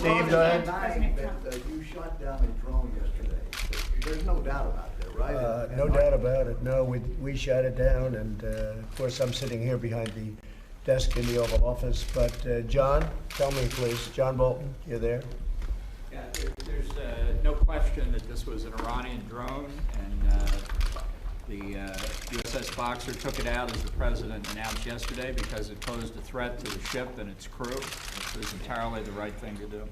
Steve, go ahead. That you shot down a drone yesterday. There's no doubt about that, right? No doubt about it. No, we shot it down, and of course I'm sitting here behind the desk in the Oval Office. But John, tell me please. John Bolton, you're there. Yeah, there's no question that this was an Iranian drone, and the USS Boxer took it out, as the president announced yesterday, because it posed a threat to the ship and its crew. It was entirely the right thing to do.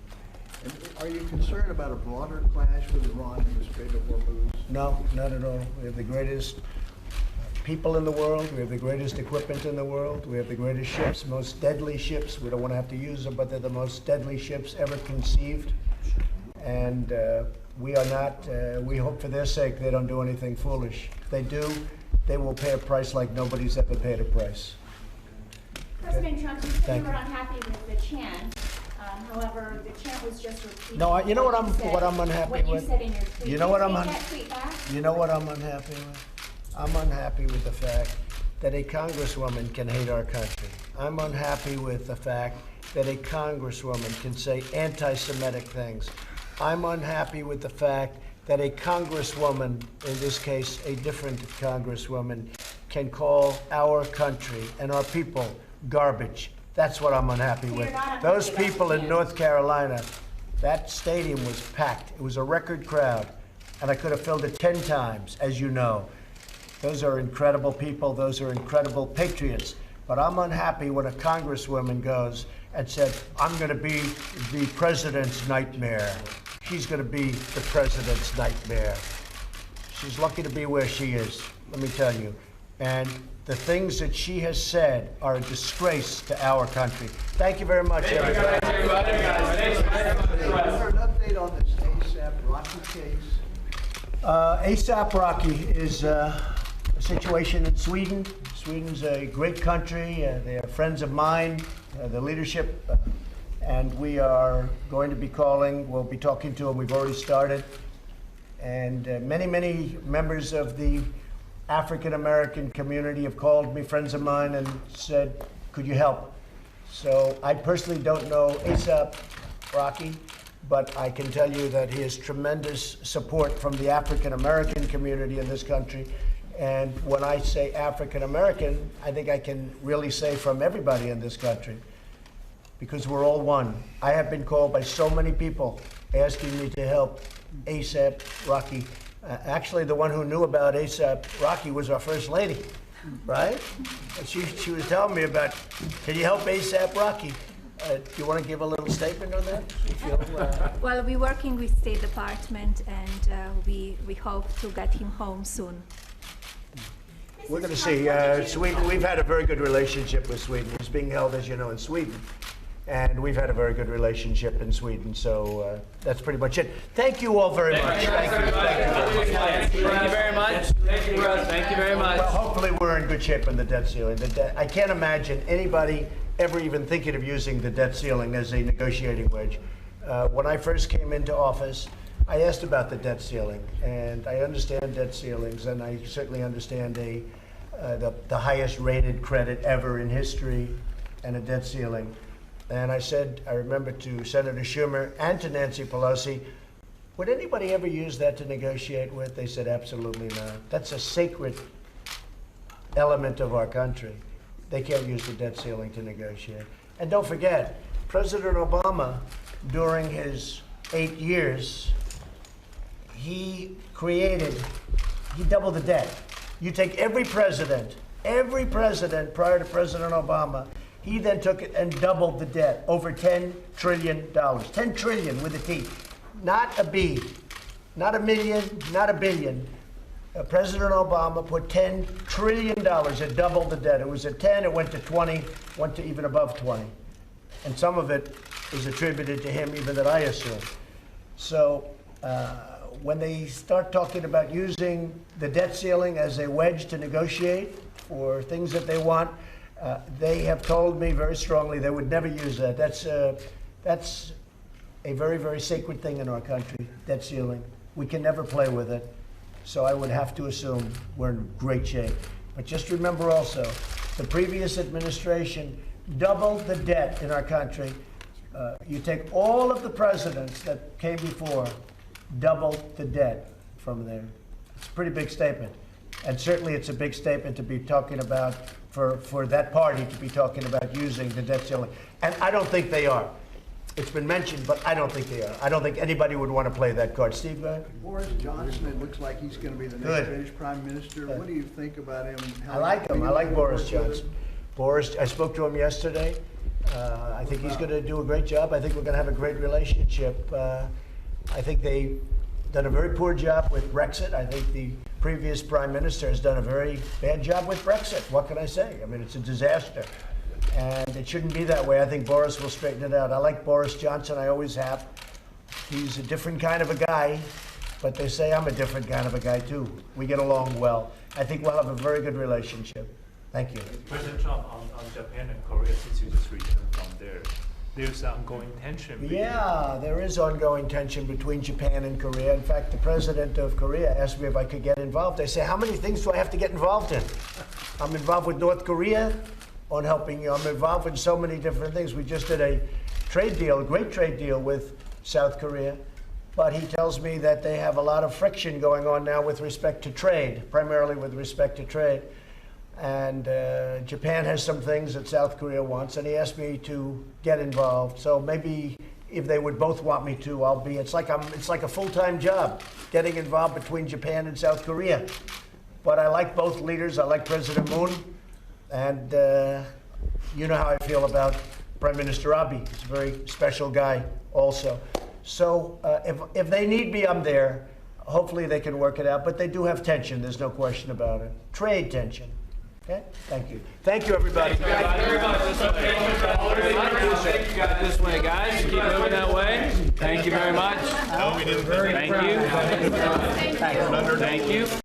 And are you concerned about a broader clash with Iran in the Strait of Hormuz? No, not at all. We have the greatest people in the world. We have the greatest equipment in the world. We have the greatest ships, most deadly ships. We don't want to have to use them, but they're the most deadly ships ever conceived. And we are not, we hope for their sake they don't do anything foolish. If they do, they will pay a price like nobody's ever paid a price. President Trump, you said you were unhappy with the chant. However, the chant was just repeating. No, you know what I'm unhappy with? What you said in your tweet. You know what I'm You know what I'm unhappy with? I'm unhappy with the fact that a congresswoman can hate our country. I'm unhappy with the fact that a congresswoman can say anti-Semitic things. I'm unhappy with the fact that a congresswoman, in this case a different congresswoman, can call our country and our people garbage. That's what I'm unhappy with. Those people in North Carolina, that stadium was packed. It was a record crowd, and I could have filled it 10 times, as you know. Those are incredible people. Those are incredible patriots. But I'm unhappy when a congresswoman goes and said, I'm going to be the president's nightmare. She's going to be the president's nightmare. She's lucky to be where she is, let me tell you. And the things that she has said are a disgrace to our country. Thank you very much, everybody. Is there an update on this ASAP Rocky case? ASAP Rocky is a situation in Sweden. Sweden's a great country. They are friends of mine, the leadership, and we are going to be calling. We'll be talking to them. We've already started. And many members of the African-American community have called me, friends of mine, and said, could you help? So I personally don't know ASAP Rocky, but I can tell you that he has tremendous support from the African-American community in this country. And when I say African-American, I think I can really say from everybody in this country, because we're all one. I have been called by so many people asking me to help ASAP Rocky. Actually, the one who knew about ASAP Rocky was our First Lady, right? And she was telling me about, can you help ASAP Rocky? Do you want to give a little statement on that? Well, we're working with State Department, and we hope to get him home soon. We're going to see. Sweden, we've had a very good relationship with Sweden. It's being held, as you know, in Sweden. And we've had a very good relationship in Sweden. So that's pretty much it. Thank you all very much. Thank you very much. Thank you, Russ. Thank you very much. Well, hopefully we're in good shape on the debt ceiling. I can't imagine anybody ever even thinking of using the debt ceiling as a negotiating wedge. When I first came into office, I asked about the debt ceiling, and I understand debt ceilings, and I certainly understand the highest rated credit ever in history and a debt ceiling. And I said, I remember to Senator Schumer and to Nancy Pelosi, would anybody ever use that to negotiate with? They said, absolutely not. That's a sacred element of our country. They can't use the debt ceiling to negotiate. And don't forget, President Obama, during his 8 years, he doubled the debt. You take every president prior to President Obama, he then took it and doubled the debt, over $10 trillion. $10 trillion with a T. Not a B, not a million, not a billion. President Obama put $10 trillion, it doubled the debt. It was at 10, it went to 20, went to even above 20. And some of it is attributed to him, even that I assume. So when they start talking about using the debt ceiling as a wedge to negotiate for things that they want, they have told me very strongly they would never use that. That's a very, very sacred thing in our country, debt ceiling. We can never play with it. So I would have to assume we're in great shape. But just remember also, the previous administration doubled the debt in our country You take all of the presidents that came before, double the debt from there. It's a pretty big statement. And certainly it's a big statement to be talking about, for that party to be talking about using the debt ceiling. And I don't think they are. It's been mentioned, but I don't think they are. I don't think anybody would want to play that card. Steve, go ahead. Boris Johnson, it looks like he's going to be the Good. next British Prime Minister. What do you think about him? I like him. I like Boris Johnson. Boris, I spoke to him yesterday. I think he's going to do a great job. I think we're going to have a great relationship. I think they've done a very poor job with Brexit. I think the previous Prime Minister has done a very bad job with Brexit. What can I say? I mean, it's a disaster. And it shouldn't be that way. I think Boris will straighten it out. I like Boris Johnson. I always have. He's a different kind of a guy, but they say I'm a different kind of a guy, too. We get along well. I think we'll have a very good relationship. Thank you. President Trump, on Japan and Korea, since you just returned from there, there's ongoing tension. Yeah, there is ongoing tension between Japan and Korea. In fact, the president of Korea asked me if I could get involved. I say, how many things do I have to get involved in? I'm involved with North Korea on helping you. I'm involved in so many different things. We just did a trade deal, a great trade deal with South Korea. But he tells me that they have a lot of friction going on now with respect to trade, primarily with respect to trade. And Japan has some things that South Korea wants, and he asked me to get involved. So maybe if they would both want me to, I'll be. It's like a full-time job, getting involved between Japan and South Korea. But I like both leaders. I like President Moon, and you know how I feel about Prime Minister Abe. He's a very special guy, also. So if they need me, I'm there. Hopefully they can work it out. But they do have tension. There's no question about it. Trade tension. Okay? Thank you. Thank you, everybody. Thank you very much. Thank you guys this way, guys. Keep moving that way. Thank you very much. No, we didn't. Thank you. Thank you.